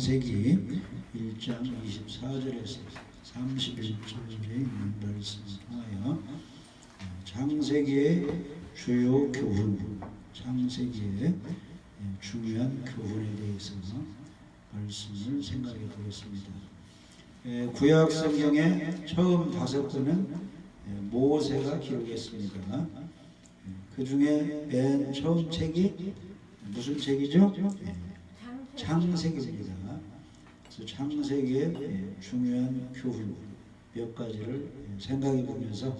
창세기 1장 24절에서 31절에 있는 말씀을 통하여 창세기의 주요 교훈, 창세기의 중요한 교훈에 대해서 말씀을 생각해 보겠습니다. 구약 성경의 처음 5권은 모세가 기록했습니다. 그 중에 맨 처음 책이 무슨 책이죠? 창세기입니다. 그래서 창세기의 중요한 교훈 몇 가지를 생각해 보면서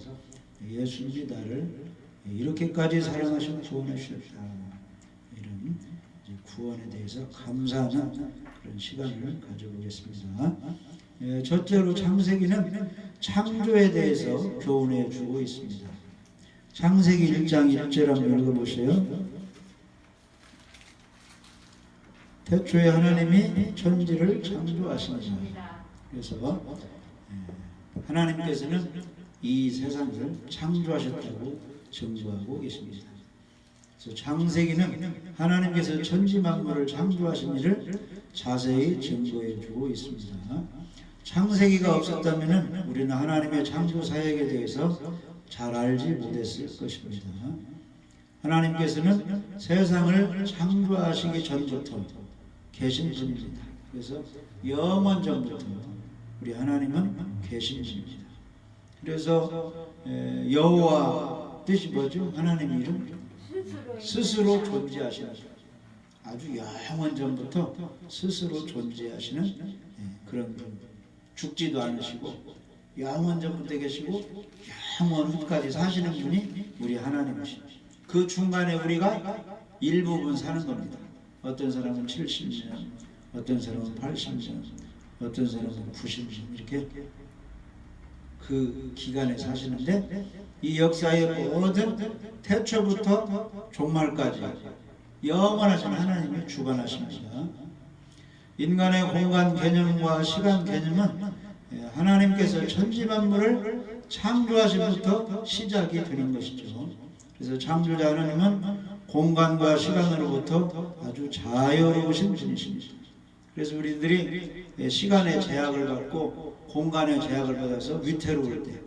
예수님이 나를 이렇게까지 사랑하시고 구원하셨다, 이런 구원에 대해서 감사하는 그런 시간을 가져보겠습니다. 첫째로 창세기는 창조에 대해서 교훈해 주고 있습니다. 창세기 1장 1절 한번 읽어보세요. 태초에 하나님이 천지를 창조하십니다. 그래서 하나님께서는 이 세상을 창조하셨다고 증거하고 계십니다. 그래서 창세기는 하나님께서 천지 만물을 창조하신 일을 자세히 증거해 주고 있습니다. 창세기가 없었다면 우리는 하나님의 창조 사역에 대해서 잘 알지 못했을 것입니다. 하나님께서는 세상을 창조하시기 전부터 계신 분입니다. 그래서 영원 전부터 우리 하나님은 계신 분입니다. 그래서 여호와 뜻이 뭐죠? 하나님 이름 스스로 존재하시는, 아주 영원 전부터 스스로 존재하시는 그런 분, 죽지도 않으시고 영원 전부터 계시고 영원 후까지 사시는 분이 우리 하나님이십니다. 그 중간에 우리가 일부분 사는 겁니다. 어떤 사람은 70년, 어떤 사람은 80년, 어떤 사람은 90년, 이렇게 그 기간에 사시는데, 이 역사의 모든 태초부터 종말까지 영원하신 하나님이 주관하십니다. 인간의 공간 개념과 시간 개념은 하나님께서 천지 만물을 창조하심부터 시작이 되는 것이죠. 그래서 창조자 하나님은 공간과 시간으로부터 아주 자유로우신 분이십니다. 그래서 우리들이 시간의 제약을 받고 공간의 제약을 받아서 위태로울 때,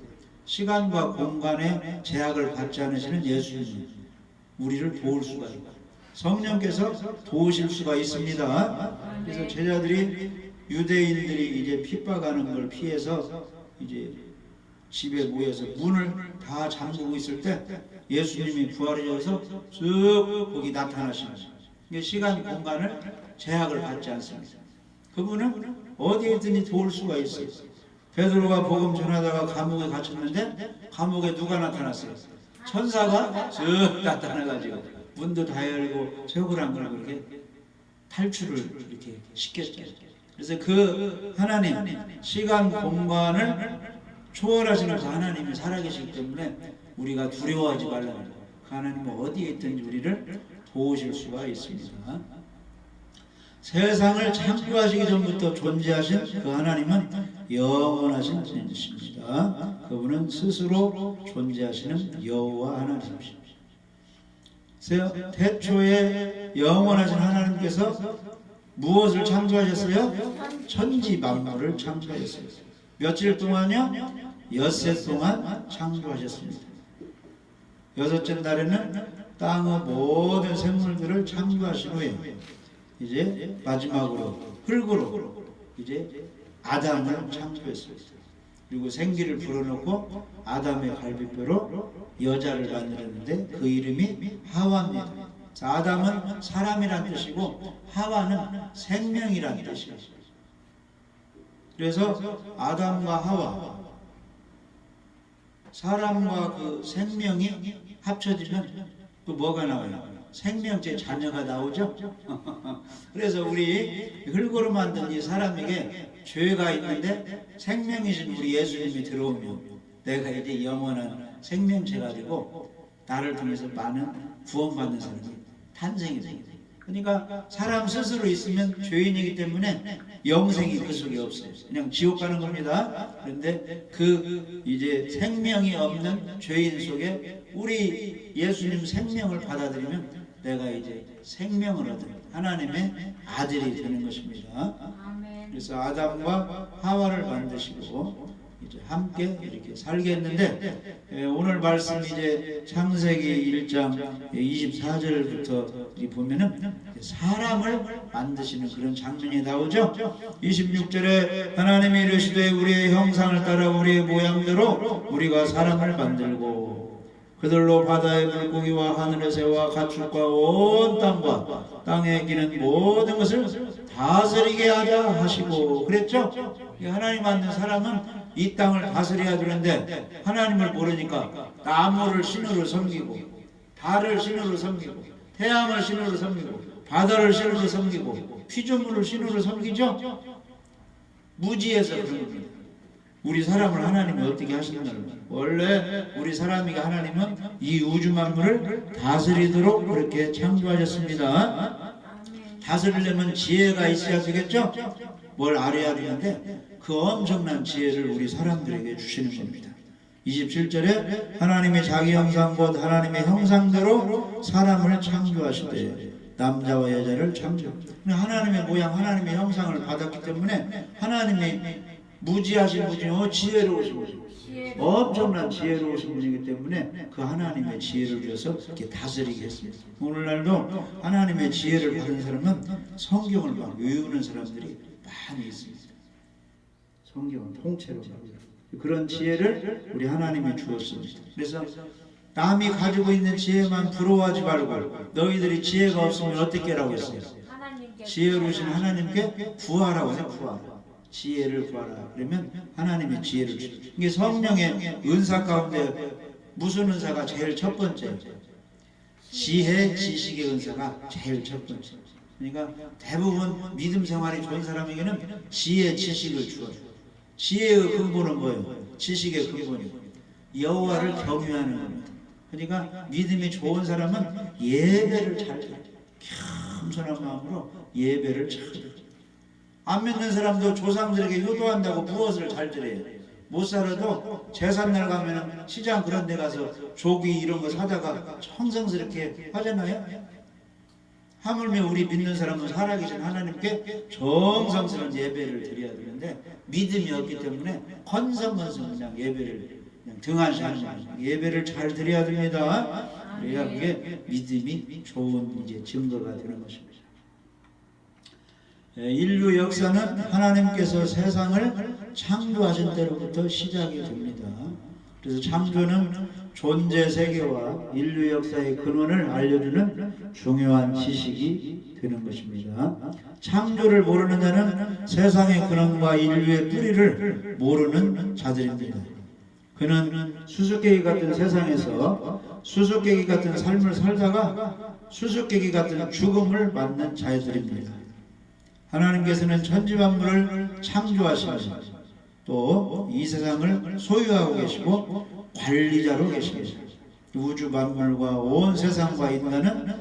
시간과 공간의 제약을 받지 않으시는 예수님이 우리를 도울 수가 있고 성령께서 도우실 수가 있습니다. 그래서 제자들이, 유대인들이 이제 핍박하는 걸 피해서 이제 집에 모여서 문을 다 잠그고 있을 때 예수님이 부활하셔서 쭉 거기 나타나시는 거예요. 시간 공간을 제약을 받지 않습니다. 그분은 어디에 있든지 도울 수가 있어요. 베드로가 복음 전하다가 감옥에 갇혔는데 감옥에 누가 나타났어요? 천사가 쭉 나타나가지고 문도 다 열고 제옥을 걸고 이렇게 탈출을 이렇게 시켰죠. 그래서 그 하나님, 시간 공간을 초월하시는 그 하나님이 살아계시기 때문에 우리가 두려워하지 말라고 해요. 그 하나님은 어디에 있든지 우리를 도우실 수가 있습니다. 세상을 창조하시기 전부터 존재하신 그 하나님은 영원하신 분이십니다. 그분은 스스로 존재하시는 여호와 하나님이십니다. 태초에 영원하신 하나님께서 무엇을 창조하셨어요? 천지 만물을 창조하셨어요. 며칠 동안요? 엿새 동안 창조하셨습니다. 여섯째 날에는 땅의 모든 생물들을 창조하신 후에 이제 마지막으로 흙으로 이제 아담을 창조했습니다. 그리고 생기를 불어넣고 아담의 갈비뼈로 여자를 만들었는데 그 이름이 하와입니다. 아담은 사람이란 뜻이고 하와는 생명이란 뜻이에요. 그래서 아담과 하와, 사람과 그 생명이 합쳐지면 또 뭐가 나와요? 생명체 자녀가 나오죠. 그래서 우리 흙으로 만든 이 사람에게 죄가 있는데 생명이신 우리 예수님이 들어오면 내가 이제 영원한 생명체가 되고 나를 통해서 많은 구원받는 사람이 탄생이 됩니다. 그러니까 사람 스스로 있으면 죄인이기 때문에 영생이 그 속에 없어요. 그냥 지옥 가는 겁니다. 그런데 그 이제 생명이 없는 죄인 속에 우리 예수님 생명을 받아들이면 내가 이제 생명을 얻은 하나님의 아들이 되는 것입니다. 그래서 아담과 하와를 만드시고 이제 함께 이렇게 살게 했는데, 오늘 말씀 이제 창세기 1장 24절부터 보면은 사람을 만드시는 그런 장면이 나오죠. 26절에 하나님이 이르시되 우리의 형상을 따라 우리의 모양대로 우리가 사람을 만들고 그들로 바다의 물고기와 하늘의 새와 가축과 온 땅과 땅에 기는 모든 것을 다스리게 하자 하시고 그랬죠. 하나님 만든 사람은 이 땅을 다스려야 되는데 하나님을 모르니까 나무를 신으로 섬기고 달을 신으로 섬기고 태양을 신으로 섬기고 바다를 신으로 섬기고 피조물을 신으로 섬기죠. 무지해서 그런 겁니다. 우리 사람을 하나님이 어떻게 하신다는, 원래 우리 사람이가 하나님은 이 우주 만물을 다스리도록 그렇게 창조하셨습니다. 다스리려면 지혜가 있어야 되겠죠. 뭘 알아야 되는데 그 엄청난 지혜를 우리 사람들에게 주시는 겁니다. 27절에 하나님의 자기 형상 곧 하나님의 형상대로 사람을 창조하시되 남자와 여자를 창조. 하나님의 모양 하나님의 형상을 받았기 때문에 하나님이 무지하신 분이요 지혜로우신 분이요 엄청난 지혜로우신 분이기 때문에 그 하나님의 지혜를 주셔서 이렇게 다스리게 했습니다. 오늘날도 하나님의 지혜를 받은 사람은 성경을 막 외우는 사람들이 많이 있습니다. 성경을 통째로 그런 지혜를 우리 하나님이 주었습니다. 그래서 남이 가지고 있는 지혜만 부러워하지 말고 너희들이 지혜가 없으면 어떻게 하라고 했어요? 지혜로우신 하나님께 구하라고 해서 구하라. 지혜를 구하라. 그러면 하나님의 지혜를 주죠. 이게 성령의 은사 가운데 무슨 은사가 제일 첫 번째? 지혜, 지식의 은사가 제일 첫 번째. 그러니까 대부분 믿음 생활이 좋은 사람에게는 지혜, 지식을 주어요. 지혜의 근본은 뭐예요? 지식의 근본이에요. 여호와를 경외하는 겁니다. 그러니까 믿음이 좋은 사람은 예배를 잘 드려요. 겸손한 마음으로 예배를 잘 드려요. 안 믿는 사람도 조상들에게 효도한다고 무엇을 잘 드려요? 못 살아도 제삿날 가면 시장 그런 데 가서 조기 이런 거 사다가 청성스럽게 하잖아요. 하물며 우리 믿는 사람은 살아계신 하나님께 정성스러운 예배를 드려야 되는데 믿음이 없기 때문에 건성건성 그냥 예배를 그냥 등한시하는 거예요. 예배를 잘 드려야 됩니다. 그래야 그게 믿음이 좋은 이제 증거가 되는 것입니다. 인류 역사는 하나님께서 세상을 창조하신 때로부터 시작이 됩니다. 그래서 창조는 존재 세계와 인류 역사의 근원을 알려주는 중요한 지식이 되는 것입니다. 창조를 모르는 자는 세상의 근원과 인류의 뿌리를 모르는 자들입니다. 그는 수수께끼 같은 세상에서 수수께끼 같은 삶을 살다가 수수께끼 같은 죽음을 맞는 자들입니다. 하나님께서는 천지만물을 창조하시면서 또 이 세상을 소유하고 계시고 관리자로 계십니다. 우주 만물과 온 세상과 인간은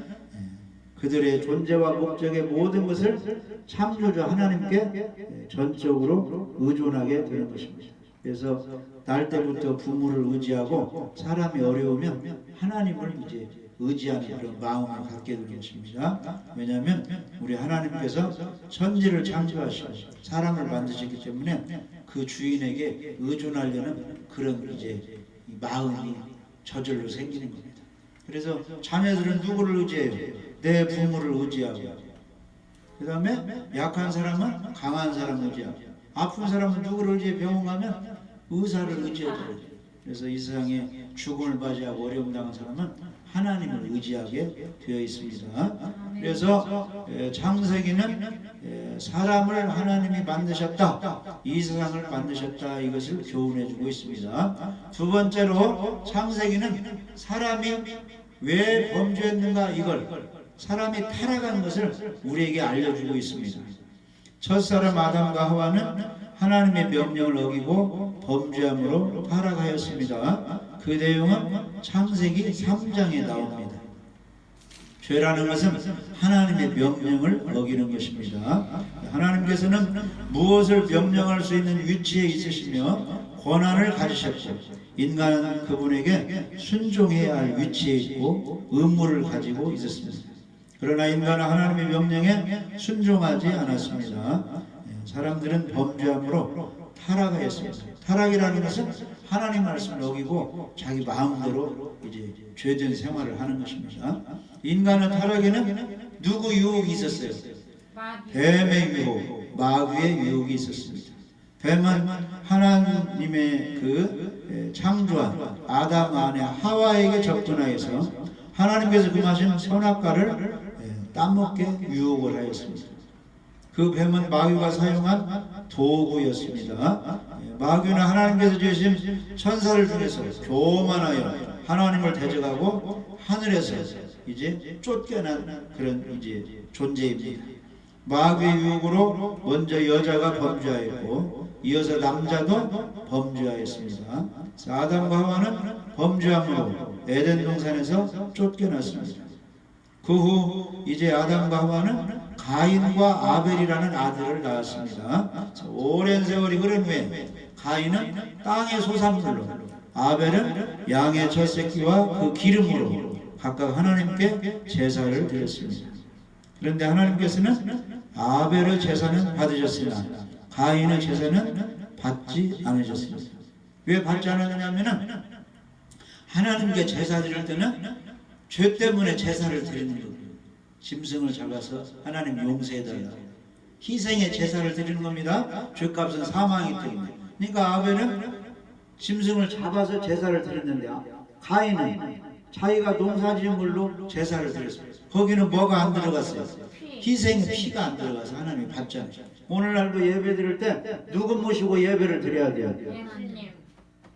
그들의 존재와 목적의 모든 것을 창조주 하나님께 전적으로 의존하게 되는 것입니다. 그래서 날 때부터 부모를 의지하고 사람이 어려우면 하나님을 이제 의지하는 그런 마음을 갖게 되는 것입니다. 왜냐하면 우리 하나님께서 천지를 창조하시고 사람을 만드셨기 때문에 그 주인에게 의존하려는 그런 이제 마음이 저절로 생기는 겁니다. 그래서 자녀들은 누구를 의지해요? 내 부모를 의지하고, 그 다음에 약한 사람은 강한 사람을 의지하고, 아픈 사람은 누구를 의지해? 병원 가면 의사를 의지해야 돼요. 그래서 이 세상에 죽음을 맞이하고 어려움 당한 사람은 하나님을 의지하게 되어 있습니다. 그래서 창세기는 사람을 하나님이 만드셨다, 이 세상을 만드셨다, 이것을 교훈해주고 있습니다. 두 번째로 창세기는 사람이 왜 범죄했는가, 이걸 사람이 타락한 것을 우리에게 알려주고 있습니다. 첫사람 아담과 하와는 하나님의 명령을 어기고 범죄함으로 타락하였습니다. 그 내용은 창세기 3장에 나옵니다. 죄라는 것은 하나님의 명령을 어기는 것입니다. 하나님께서는 무엇을 명령할 수 있는 위치에 있으시며 권한을 가지셨고 인간은 그분에게 순종해야 할 위치에 있고 의무를 가지고 있었습니다. 그러나 인간은 하나님의 명령에 순종하지 않았습니다. 사람들은 범죄함으로 타락하였습니다. 타락이라는 것은 하나님 말씀을 어기고 자기 마음대로 이제 죄된 생활을 하는 것입니다. 인간의 타락에는 누구 유혹이 있었어요? 뱀의 유혹, 마귀의 유혹이 있었습니다. 뱀은 하나님의 그 창조한 아담 아내 하와에게 접근하여서 하나님께서 금하신 선악과를 따먹게 유혹을 하였습니다. 그 뱀은 마귀가 사용한 도구였습니다. 마귀는 하나님께서 지으신 천사들 중에서 교만하여 하나님을 대적하고 하늘에서 이제 쫓겨난 그런 이제 존재입니다. 마귀의 유혹으로 먼저 여자가 범죄하였고 이어서 남자도 범죄하였습니다. 아담과 하와는 범죄함으로 에덴 동산에서 쫓겨났습니다. 그 후 이제 아담과 하와는 가인과 아벨이라는 아들을 낳았습니다. 오랜 세월이 흐른 후에 가인은 땅의 소산물로, 아벨은 양의 첫 새끼와 그 기름으로 각각 하나님께 제사를 드렸습니다. 그런데 하나님께서는 아벨의 제사는 받으셨으나 가인의 제사는 받지 않으셨습니다. 왜 받지 않았느냐면 하나님께 제사 드릴 때는 죄 때문에 제사를 드리는 거예요. 짐승을 잡아서 하나님 용서해달라. 희생의 제사를 드리는 겁니다. 죄값은 사망이기 때문에. 그러니까 아벨은 짐승을 잡아서 제사를 드렸는데 가인은 자기가 농사지은 물로 제사를 드렸습니다. 거기는 뭐가 안 들어갔어요? 희생의 피가 안 들어가서 하나님이 받잖아요. 오늘날도 예배 드릴 때 누구 모시고 예배를 드려야 돼요?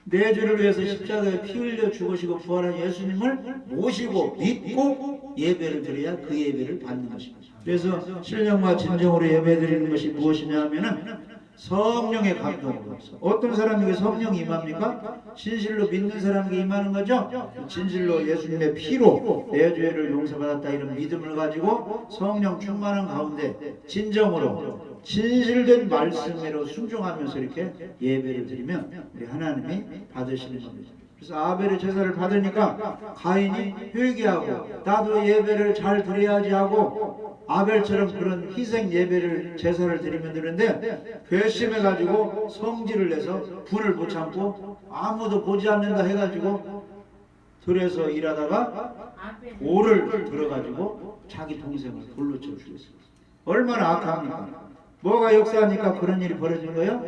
내 죄를 위해서 십자가에 피 흘려 죽으시고 부활한 예수님을 모시고 믿고 예배를 드려야 그 예배를 받는 것입니다. 그래서 신령과 진정으로 예배 드리는 것이 무엇이냐 하면은 성령의 감동으로. 어떤 사람에게 성령이 임합니까? 진실로 믿는 사람에게 임하는 거죠. 진실로 예수님의 피로 내 죄를 용서받았다 이런 믿음을 가지고 성령 충만한 가운데 진정으로 진실된 말씀으로 순종하면서 이렇게 예배를 드리면 우리 하나님이 받으시는 겁니다. 그래서 아벨의 제사를 받으니까 가인이 회개하고 나도 예배를 잘 드려야지 하고 아벨처럼 그런 희생 예배를 제사를 드리면 되는데 괘씸해가지고 성질을 내서 불을 못 참고 아무도 보지 않는다 해가지고 들에서 일하다가 돌을 들어가지고 자기 동생을 돌로 쳐 죽였어요. 얼마나 악합니까? 뭐가 역사하니까 그런 일이 벌어진 거예요?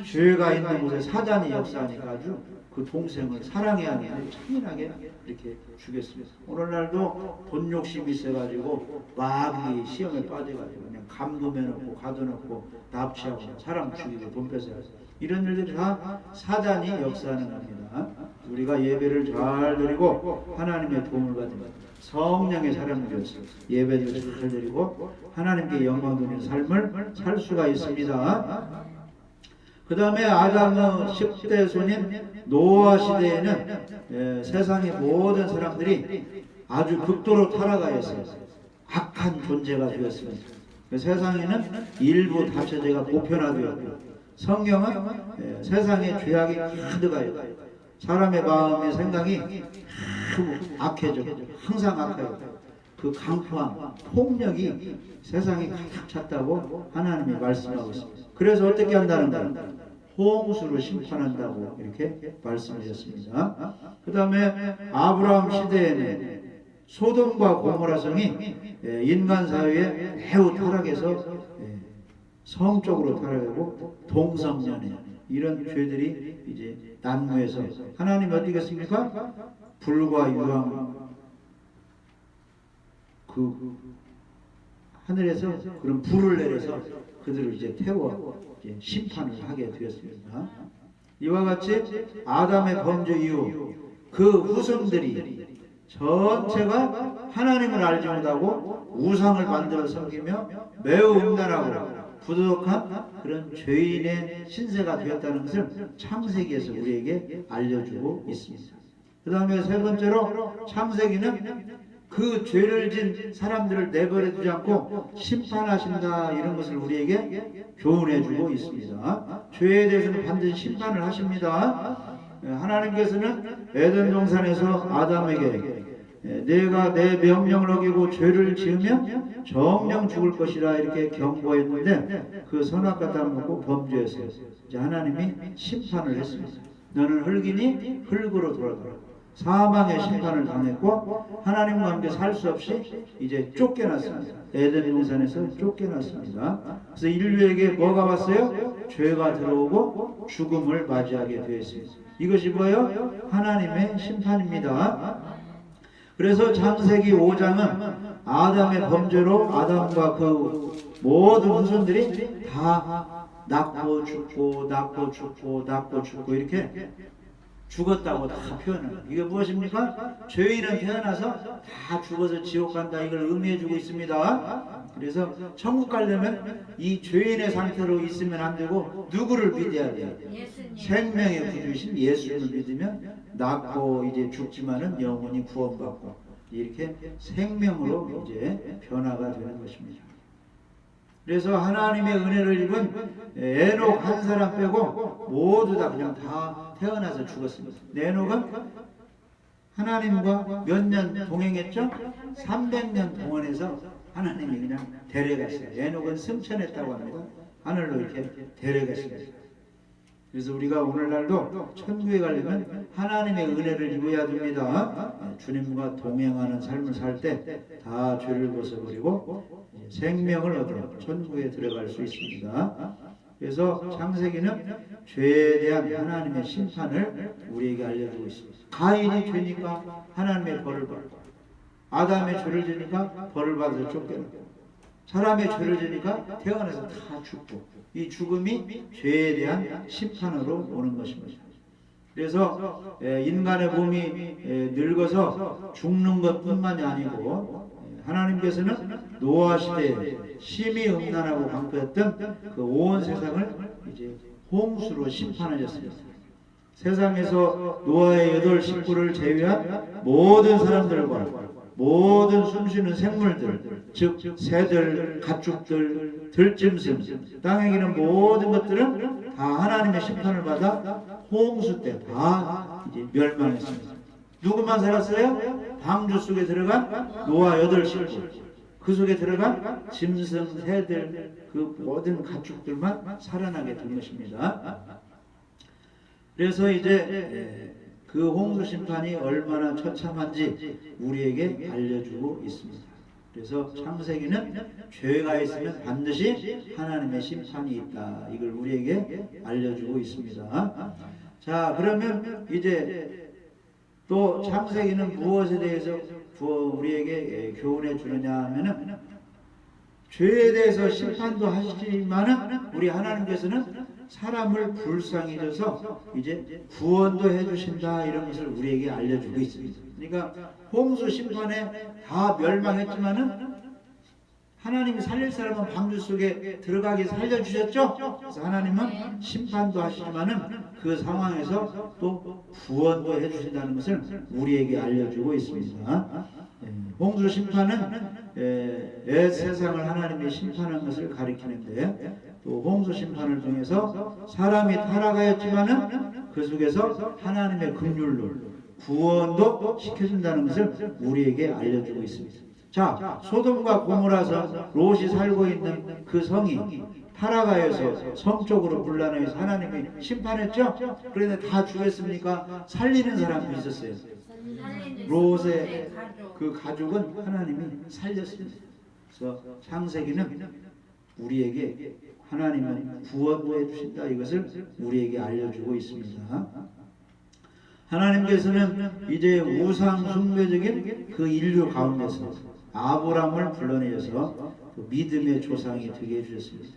죄가 있는 곳에 사단이 역사하니까 아주 그 동생을 사랑해야 하는 참인하게 이렇게 죽였습니다. 오늘날도 돈 욕심이 있어가지고 마귀 시험에 빠져가지고 그냥 감금해놓고 가둬놓고 납치하고 사람 죽이고 돈 뺏어야 이런 일들이 다 사단이 역사하는 겁니다. 우리가 예배를 잘 드리고 하나님의 도움을 받으면 성령의 사람을 위해서 예배를 잘 드리고 하나님께 영광 돌리는 삶을 살 수가 있습니다. 그 다음에 아담의 10대 손인 노아 시대에는 세상의 모든 사람들이 아주 극도로 타락하였어요. 악한 존재가 되었습니다. 세상에는 일부 다처제가 보편화되었고 성경은 세상에 죄악이 가득하여 사람의 마음의 생각이 악해져 항상 악해요. 그 강포함, 폭력이 세상에 가득 찼다고 하나님이 말씀하고 있습니다. 그래서 어떻게 한다는 거예요? 홍수로 심판한다고 이렇게 말씀하셨습니다. 그 다음에 아브라함 시대에는 소돔과 고모라 성이 인간 사회에 매우 타락해서 성적으로 타락하고 동성연애 이런 죄들이 이제 난무해서 하나님이 어떻게 했습니까? 불과 유황 그 하늘에서 그런 불을 내려서 그들을 이제 태워 이제 심판을 하게 되었습니다. 이와 같이 아담의 범죄 이후 그 후손들이 전체가 하나님을 알지 못하고 우상을 만들어 섬기며 매우 음란하고 부도덕한 그런 죄인의 신세가 되었다는 것을 창세기에서 우리에게 알려주고 있습니다. 그 다음에 세 번째로 창세기는 그 죄를 진 사람들을 내버려 두지 않고 심판하신다 이런 것을 우리에게 교훈해주고 있습니다. 죄에 대해서는 반드시 심판을 하십니다. 하나님께서는 에덴 동산에서 아담에게 내가 내 명령을 어기고 죄를 지으면 정령 죽을 것이라 이렇게 경고했는데 그 선악과 따먹고 범죄했어요. 이제 하나님이 심판을 했습니다. 너는 흙이니 흙으로 돌아가라. 사망의 심판을 당했고 하나님과 함께 살 수 없이 이제 쫓겨났습니다. 에덴 동산에서 쫓겨났습니다. 그래서 인류에게 뭐가 왔어요? 죄가 들어오고 죽음을 맞이하게 되었습니다. 이것이 뭐예요? 하나님의 심판입니다. 그래서 창세기 5장은 아담의 범죄로 아담과 그 모든 후손들이 다 낳고 죽고 낳고 죽고 낳고 죽고 이렇게 죽었다고 다 표현합니다. 이게 무엇입니까? 죄인은 태어나서 다 죽어서 지옥 간다, 이걸 의미해주고 있습니다. 그래서 천국 가려면 이 죄인의 상태로 있으면 안 되고 누구를 믿어야 돼요? 생명의 구주이신 예수를 믿으면 낳고 이제 죽지만은 영원히 구원받고 이렇게 생명으로 이제 변화가 되는 것입니다. 그래서 하나님의 은혜를 입은 에녹 한 사람 빼고 모두 다 그냥 다 태어나서 죽었습니다. 에녹은 하나님과 몇 년 동행했죠? 300년 동안해서 하나님이 그냥 데려갔어요. 에녹은 승천했다고 합니다. 하늘로 이렇게 데려갔습니다. 그래서 우리가 오늘날도 천국에 가려면 하나님의 은혜를 입어야 됩니다. 주님과 동행하는 삶을 살 때 다 죄를 벗어버리고 생명을 얻어 천국에 들어갈 수 있습니다. 그래서 창세기는 죄에 대한 하나님의 심판을 우리에게 알려주고 있습니다. 가인이 죄니까 하나님의 벌을 받고, 아담의 죄를 지니까 벌을 받아서 쫓겨나고, 사람의 죄를 지니까 태어나서 다 죽고, 이 죽음이 죄에 대한 심판으로 오는 것입니다. 그래서 인간의 몸이 늙어서 죽는 것뿐만이 아니고 하나님께서는 노아 시대에 심히 음란하고 강포했던 그 온 세상을 이제 홍수로 심판하셨습니다. 세상에서 노아의 8 식구를 제외한 모든 사람들과 모든 숨쉬는 생물들, 즉 새들, 가축들, 들짐승, 땅에 기는 모든 것들은 다 하나님의 심판을 받아 홍수 때 다 이제 멸망했습니다. 누구만 살았어요? 방주 속에 들어간 노아 8 식구, 그 속에 들어간 짐승, 새들, 그 모든 가축들만 살아나게 된 것입니다. 그래서 이제 그 홍수 심판이 얼마나 처참한지 우리에게 알려주고 있습니다. 그래서 창세기는 죄가 있으면 반드시 하나님의 심판이 있다, 이걸 우리에게 알려주고 있습니다. 자, 그러면 이제 또 창세기는 무엇에 대해서 우리에게 교훈해 주느냐 하면은, 죄에 대해서 심판도 하시지만은 우리 하나님께서는 사람을 불쌍히 여겨서 이제 구원도 해주신다, 이런 것을 우리에게 알려주고 있습니다. 그러니까 홍수 심판에 다 멸망했지만은 하나님이 살릴 사람은 방주 속에 들어가게 살려주셨죠. 그래서 하나님은 심판도 하시지만은 그 상황에서 또 구원도 해주신다는 것을 우리에게 알려주고 있습니다. 홍수 심판은 세상을 하나님이 심판한 것을 가리키는데, 또 홍수 심판을 통해서 사람이 타락하였지만은 그 속에서 하나님의 긍휼로 구원도 시켜준다는 것을 우리에게 알려주고 있습니다. 자, 소돔과 고모라서 롯이 살고 있는 그 성이 타락하여서 성적으로 분란해서 하나님이 심판했죠. 그런데 다 죽였습니까? 살리는 사람도 있었어요. 롯의 그 가족은 하나님이 살렸습니다. 그래서 창세기는 우리에게 하나님은 구원도 해주신다, 이것을 우리에게 알려주고 있습니다. 하나님께서는 이제 우상 숭배적인 그 인류 가운데서 아브람을 불러내셔서 그 믿음의 조상이 되게 해주셨습니다.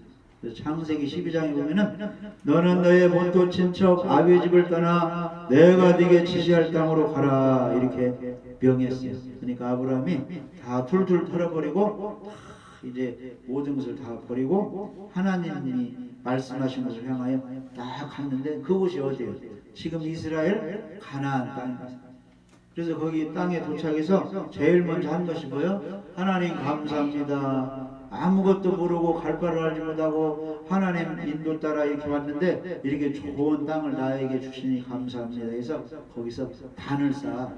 창세기 12장에 보면은 너는 너의 본토 친척 아비의 집을 떠나 내가 네게 지시할 땅으로 가라, 이렇게 명했어요. 그러니까 아브라함이 다 툴툴 털어버리고 이제 모든 것을 다 버리고 하나님이 말씀하신 것을 향하여 딱 갔는데, 그곳이 어디예요? 지금 이스라엘 가나안 땅입니다. 그래서 거기 땅에 도착해서 제일 먼저 한 것이 뭐예요? 하나님 감사합니다. 아무것도 모르고 갈 바를 알지 못하고 하나님 인도 따라 이렇게 왔는데 이렇게 좋은 땅을 나에게 주시니 감사합니다. 그래서 거기서 단을 쌓아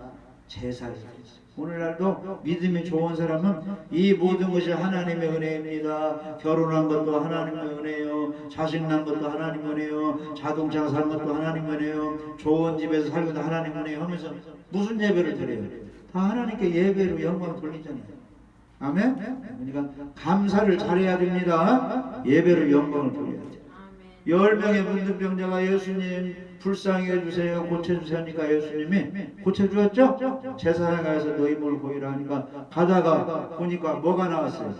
제사를 드렸어요. 오늘날도 믿음이 좋은 사람은 이 모든 것이 하나님의 은혜입니다. 결혼한 것도 하나님의 은혜요, 자식 낳은 것도 하나님의 은혜요, 자동차 사는 것도 하나님의 은혜요, 좋은 집에서 살고도 하나님의 은혜요 하면서 무슨 예배를 드려요? 다 하나님께 예배로 영광 돌리잖아요. 아멘? 그러니까 감사를 잘해야 됩니다. 예배로 영광을 돌려야 돼요. 10명의 문둥병자가 예수님 불쌍히 해주세요, 고쳐주세요 하니까 예수님이 고쳐주었죠? 제사장에 가서 너희 몸을 보이라 하니까 가다가 보니까 뭐가 나왔어요?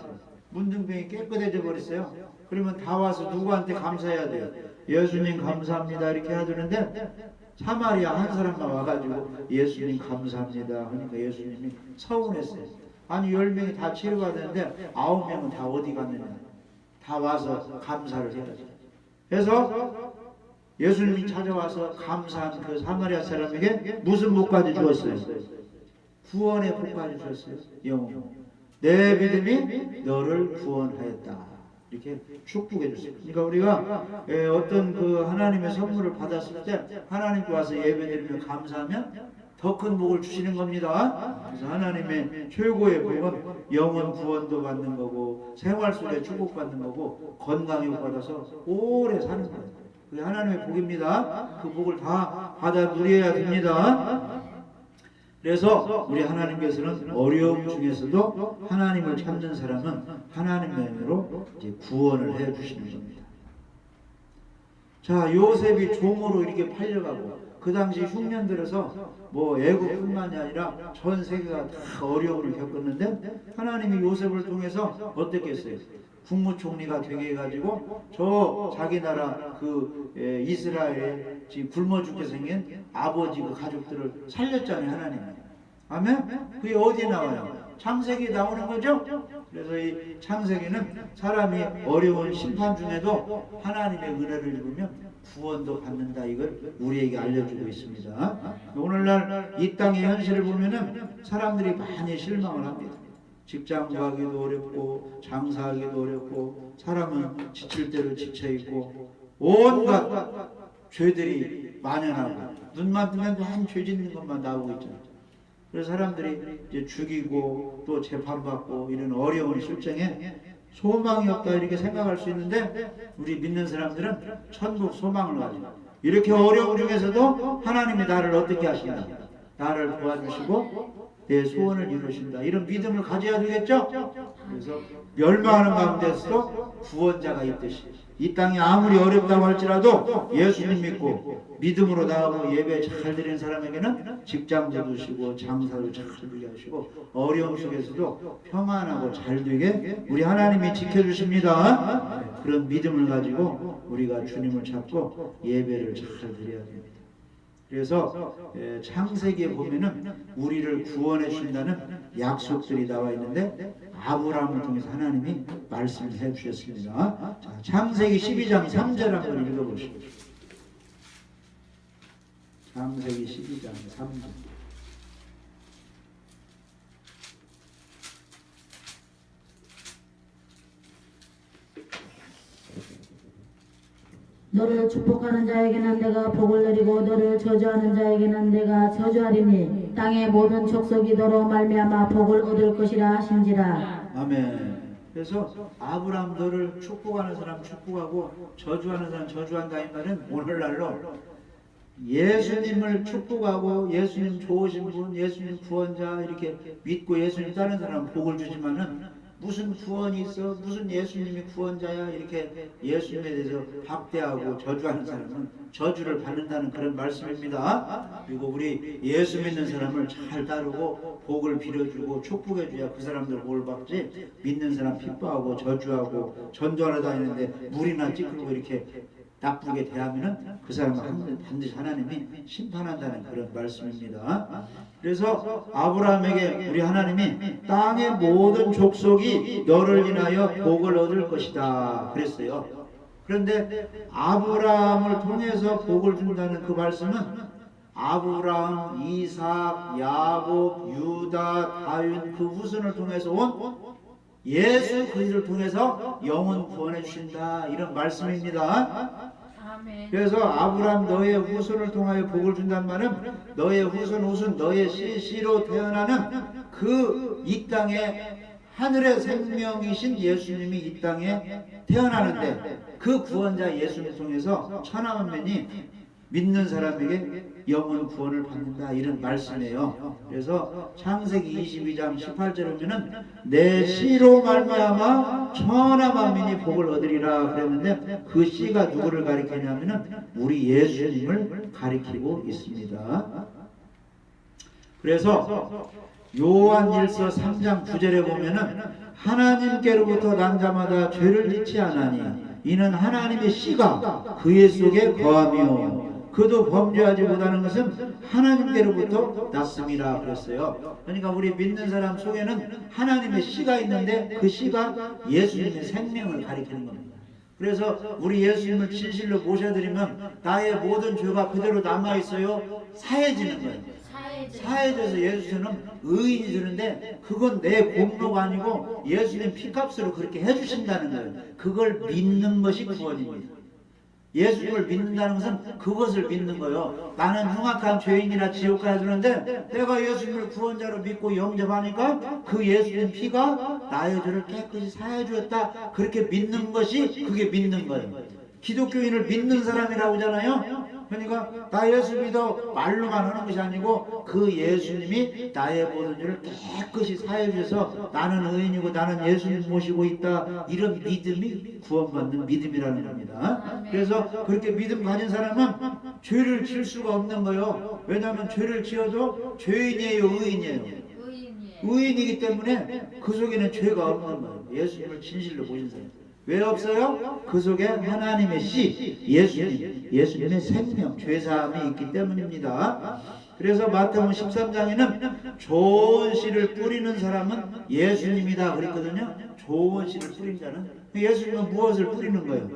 문둥병이 깨끗해져 버렸어요. 그러면 다 와서 누구한테 감사해야 돼요? 예수님 감사합니다 이렇게 해야 되는데 사마리아 한 사람만 와가지고 예수님 감사합니다 하니까 예수님이 서운했어요. 아니 10명이 다 치료가 되는데 9명은 다 어디 갔느냐? 다 와서 감사를 해야죠. 그래서 예수님이 찾아와서 감사한 그 사마리아 사람에게 무슨 복까지 주었어요? 구원의 복까지 주었어요. 영원. 내 믿음이 너를 구원하였다. 이렇게 축복해 주세요. 그러니까 우리가 어떤 그 하나님의 선물을 받았을 때 하나님께 와서 예배드리며 감사하면 더 큰 복을 주시는 겁니다. 그래서 하나님의 최고의 복은 영혼 구원도 받는 거고 생활 속에 축복받는 거고 건강을 받아서 오래 사는 거예요. 그게 하나님의 복입니다. 그 복을 다 받아 누려야 됩니다. 그래서 우리 하나님께서는 어려움 중에서도 하나님을 찾는 사람은 하나님의 은혜로 이제 구원을 해 주시는 겁니다. 자, 요셉이 종으로 이렇게 팔려가고 그 당시 흉년 들어서 뭐 애국뿐만이 아니라 전 세계가 다 어려움을 겪었는데 하나님이 요셉을 통해서 어떻게 했어요? 국무총리가 되게 해가지고 저 자기 나라 그 이스라엘에 지금 굶어 죽게 생긴 아버지 그 가족들을 살렸잖아요. 하나님이. 아멘? 그게 어디에 나와요? 창세기에 나오는 거죠? 그래서 이 창세기는 사람이 어려운 심판 중에도 하나님의 은혜를 입으면 구원도 받는다, 이걸 우리에게 알려주고 있습니다. 오늘날 이 땅의 현실을 보면은 사람들이 많이 실망을 합니다. 직장 구하기도 어렵고 장사하기도 어렵고 사람은 지칠 대로 지쳐있고 온갖 죄들이 만연하고 눈만 뜨면 한 죄 짓는 것만 나오고 있잖아요. 그래서 사람들이 이제 죽이고 또 재판받고 이런 어려운 실정에 소망이 없다 이렇게 생각할 수 있는데 우리 믿는 사람들은 천국 소망을 가지고 이렇게 어려움 중에서도 하나님이 나를 어떻게 하신다? 나를 도와주시고 내 소원을 이루신다. 이런 믿음을 가져야 되겠죠? 그래서 멸망하는 가운데서도 구원자가 있듯이 이 땅이 아무리 어렵다고 할지라도 예수님 믿고 믿음으로 나가고 예배 잘 드리는 사람에게는 직장도 주시고 장사도 잘 되게 하시고 어려움 속에서도 평안하고 잘 되게 우리 하나님이 지켜주십니다. 그런 믿음을 가지고 우리가 주님을 찾고 예배를 잘 드려야 됩니다. 그래서 창세기에 보면은 우리를 구원해 주신다는 약속들이 나와 있는데 아브라함을 통해서 하나님이 말씀을 해 주셨습니다. 자, 창세기 12장 3절 한번 읽어보시죠. 창세기 12장 3절. 너를 축복하는 자에게는 내가 복을 내리고 너를 저주하는 자에게는 내가 저주하리니 땅의 모든 족속이 너로 말미암아 복을 얻을 것이라 하신지라. 아멘. 그래서 아브라함 너를 축복하는 사람 축복하고 저주하는 사람 저주한다 이 말은 오늘날로 예수님을 축복하고 예수님 좋으신 분, 예수님 구원자 이렇게 믿고 예수님 따르는 사람은 복을 주지만은 무슨 구원이 있어? 무슨 예수님이 구원자야? 이렇게 예수님에 대해서 박대하고 저주하는 사람은 저주를 받는다는 그런 말씀입니다. 그리고 우리 예수 믿는 사람을 잘 따르고 복을 빌어주고 축복해줘야 그 사람들 복을 받지 믿는 사람 핍박하고 저주하고 전도하러 다니는데 물이나 찌르고 이렇게 나쁘게 대하면은 그 사람은 반드시 하나님이 심판한다는 그런 말씀입니다. 그래서 아브라함에게 우리 하나님이 땅의 모든 족속이 너를 인하여 복을 얻을 것이다 그랬어요. 그런데 아브라함을 통해서 복을 준다는 그 말씀은 아브라함, 이삭, 야곱, 유다, 다윗 그 후손을 통해서 온 예수 그리스도를 통해서 영혼 구원해 주신다 이런 말씀입니다. 그래서 아브라함 너의 후손을 통하여 복을 준단 말은 너의 후손 너의 씨로 태어나는 그 이 땅에 하늘의 생명이신 예수님이 이 땅에 태어나는데 그 구원자 예수를 통해서 천하만민이 믿는 사람에게 영원 구원을 받는다, 이런 말씀이에요. 그래서 창세기 22장 18절에 보면은 내 씨로 말미암아 천하만민이 복을 얻으리라 그랬는데 그 씨가 누구를 가리키냐면은 우리 예수님을 가리키고 있습니다. 그래서 요한일서 3장 9절에 보면은 하나님께로부터 난 자마다 죄를 짓지 않으니 이는 하나님의 씨가 그의 속에 거하며 그도 범죄하지 못하는 것은 하나님께로부터 났음이라 그랬어요. 그러니까 우리 믿는 사람 속에는 하나님의 씨가 있는데 그 씨가 예수님의 생명을 가리키는 겁니다. 그래서 우리 예수님을 진실로 모셔드리면 나의 모든 죄가 그대로 남아있어요. 사해지는 거예요. 사해져서 예수님은 의인이 되는데 그건 내 공로가 아니고 예수님 피값으로 그렇게 해주신다는 거예요. 그걸 믿는 것이 구원입니다. 예수님을 믿는다는 것은 그것을 믿는 거예요. 나는 흉악한 죄인이라 지옥 가야 되는데 내가 예수님을 구원자로 믿고 영접하니까 그 예수님 피가 나의 죄를 깨끗이 사해 주었다, 그렇게 믿는 것이 그게 믿는 거예요. 기독교인을 믿는 사람이라고 하잖아요. 그러니까 나 예수 믿어 말로만 하는 것이 아니고 그 예수님이 나의 모든 죄를 깨끗이 사해 주셔서 나는 의인이고 나는 예수님 모시고 있다, 이런 믿음이 구원받는 믿음이라는 겁니다. 그래서 그렇게 믿음 가진 사람은 죄를 지을 수가 없는 거예요. 왜냐하면 죄를 지어도 죄인이에요, 의인이에요? 의인이기 때문에 그 속에는 죄가 없는 거예요. 예수님을 진실로 모신 사람. 왜 없어요? 그 속에 하나님의 씨, 예수님의 생명, 죄사함이 있기 때문입니다. 그래서 마태복음 13장에는 좋은 씨를 뿌리는 사람은 예수님이다 그랬거든요. 좋은 씨를 뿌린 자는 예수님은 무엇을 뿌리는 거예요?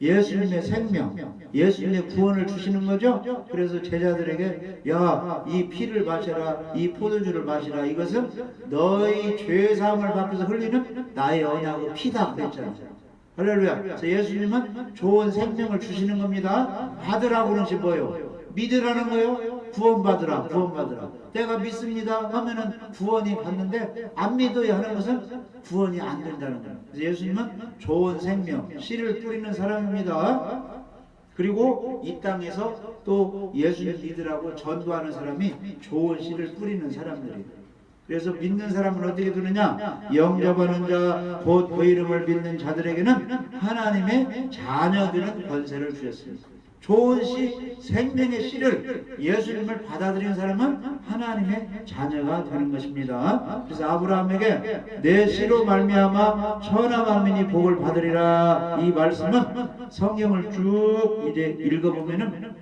예수님의 생명, 예수님의 구원을 주시는 거죠. 그래서 제자들에게 야, 이 피를 마셔라, 이 포도주를 마시라, 이것은 너희 죄사함을 받고서 흘리는 나의 언약의 피다 그랬잖아요. 할렐루야. 그래서 예수님은 좋은 생명을 주시는 겁니다. 받으라고 그러는 것이 뭐예요? 믿으라는 거예요. 구원받으라, 구원받으라. 내가 믿습니다 하면은 구원이 받는데 안 믿어야 하는 것은 구원이 안 된다는 거예요. 그래서 예수님은 좋은 생명, 씨를 뿌리는 사람입니다. 그리고 이 땅에서 또 예수님 믿으라고 전도하는 사람이 좋은 씨를 뿌리는 사람들이에요. 그래서 믿는 사람은 어떻게 되느냐? 영접하는 자, 곧 그 이름을 믿는 자들에게는 하나님의 자녀되는 권세를 주셨습니다. 좋은 씨, 생명의 씨를 예수님을 받아들인 사람은 하나님의 자녀가 되는 것입니다. 그래서 아브라함에게 내 씨로 말미암아 천하만민이 복을 받으리라, 이 말씀은 성경을 쭉 이제 읽어보면은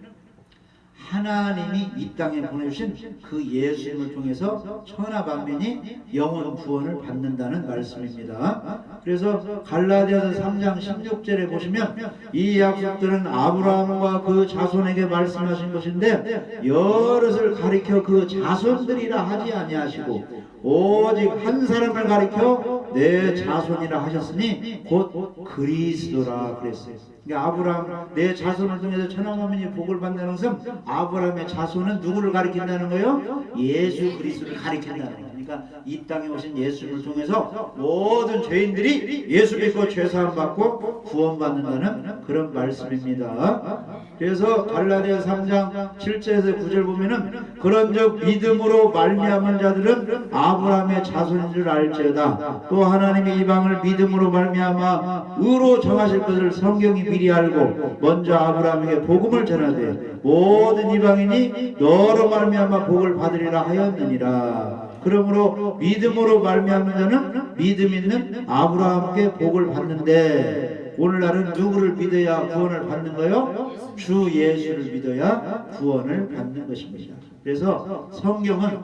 하나님이 이 땅에 보내주신 그 예수님을 통해서 천하만민이 영원 구원을 받는다는 말씀입니다. 그래서 갈라디아서 3장 16절에 보시면 이 약속들은 아브라함과 그 자손에게 말씀하신 것인데 여럿을 가리켜 그 자손들이라 하지 아니하시고 오직 한 사람을 가리켜 내 자손이라 하셨으니 곧 그리스도라 그랬어요. 그러니까 아브라함, 내 자손을 통해서 천하만민이 복을 받는다는 것은 아브라함의 자손은 누구를 가리킨다는 거예요? 예수 그리스도를 가리킨다는 거예요. 그러니까 이 땅에 오신 예수를 통해서 모든 죄인들이 예수 믿고 죄사함 받고 구원받는다는 그런 말씀입니다. 그래서 갈라디아 3장 7절에서 9절 보면은 그런즉 믿음으로 말미암은 자들은 아브라함의 자손인 줄 알지어다. 또 하나님의 이방을 믿음으로 말미암아 의로 정하실 것을 성경이 미리 알고 먼저 아브라함에게 복음을 전하되 모든 이방인이 너로 말미암아 복을 받으리라 하였느니라. 그러므로 믿음으로 말미암는 자는 믿음 있는 아브라함께 복을 받는데 오늘날은 누구를 믿어야 구원을 받는 거예요? 주 예수를 믿어야 구원을 받는 것입니다. 그래서 성경은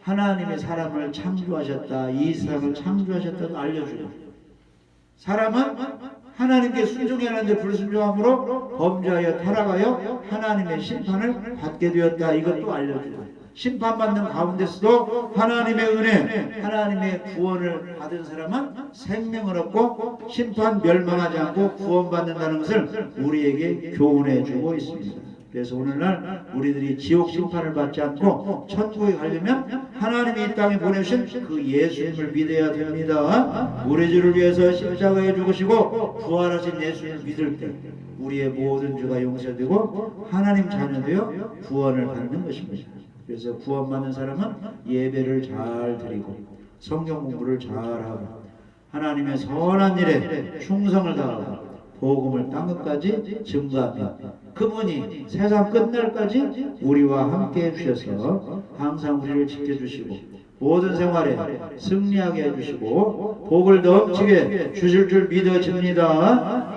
하나님의 사람을 창조하셨다, 이 사람을 창조하셨다고 알려주고 사람은 하나님께 순종해야 하는데 불순종함으로 범죄하여 타락하여 하나님의 심판을 받게 되었다, 이것도 알려주고 심판받는 가운데서도 하나님의 은혜, 하나님의 구원을 받은 사람은 생명을 얻고 심판 멸망하지 않고 구원받는다는 것을 우리에게 교훈해 주고 있습니다. 그래서 오늘날 우리들이 지옥 심판을 받지 않고 천국에 가려면 하나님이 이 땅에 보내신 그 예수님을 믿어야 됩니다. 우리 죄를 위해서 십자가에 죽으시고 부활하신 예수님을 믿을 때 우리의 모든 죄가 용서되고 하나님 자녀되어 구원을 받는 것입니다. 그래서 구원받는 사람은 예배를 잘 드리고 성경 공부를 잘하고 하나님의 선한 일에 충성을 다하고 복음을 땅끝까지 증거하며 그분이 세상 끝날까지 우리와 함께 해주셔서 항상 우리를 지켜주시고 모든 생활에 승리하게 해주시고 복을 넘치게 주실 줄 믿어집니다.